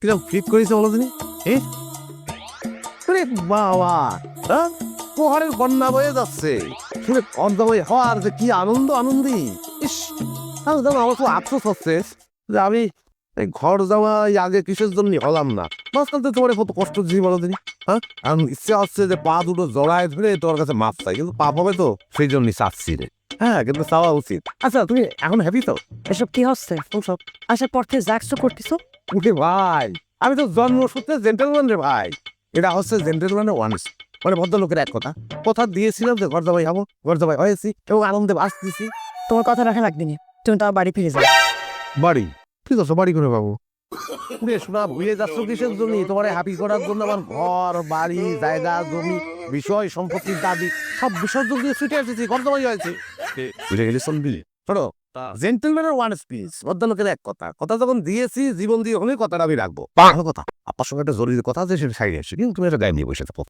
কিরকম ফিট করেছে বলো দিনি? বাবা, হ্যাঁ, প্রহারের বন্যা বয়ে যাচ্ছে, শুনে কর্দা বই হওয়ার যে কি আনন্দি। ইস, আমার খুব আফসোস হচ্ছে যে আমি এই ঘর যাওয়াই আগে কিসের জন্য হলাম না। মাঝখান থেকে তোমার কত কষ্ট দিচ্ছি বলো দিনি। হ্যাঁ, এখন ইচ্ছে হচ্ছে যে পা দুটো জড়ায় ধরে তোমার কাছে মাপ চাই, কিন্তু পাপ হবে তো, সেই জন্যই চাচ্ছি রে। হ্যাঁ, কিন্তু চাওয়া উচিত। আচ্ছা, তুমি এখন হ্যাপি তো? এসব কি হচ্ছে? সব আসার পর থেকে যা কিছু করতেছো। উঠে ভাই, আমি তো জন্মসূত্রে জেন্টেলম্যান রে ভাই। এটা হচ্ছে জেন্টেলম্যানের ওয়ান্স, মানে ভদ্রলোকের এক কথা। কথা দিয়েছিলাম যে ঘর জামাই হবো, ঘর জামাই হয়েছি এবং আনন্দে বাঁচতেছি। তোমার কথা রাখা লাগবে না, তুমি তো বাড়ি ফিরে যাও। বাড়ি? ঠিক আছে, বাড়ি করে পাবো। পুরে শোনা ভুলে যাচ্ছ কিসের জন্য? তোমার হ্যাপি করার জন্য আমার ঘর বাড়ি জায়গা জমি বিষয় সম্পত্তির দাবি সব বিসর্জন দিয়ে ছুটে এসেছি, ঘর জামাই হয়েছে। বুঝে গেছি শুনবি? শোনো, জেন্টেলম্যানের ওয়ান স্পিচ, ভদ্রলোকের এক কথা। কথা যখন দিয়েছি, জীবন দিয়ে হলে কথাটা আমি রাখবো। ভালো কথা, আপনার সঙ্গে একটা জরুরি কথা আছে, সেটা সাইডে এসে, কিন্তু তুমি এটা গায়ে নিয়ে বসে থাকো।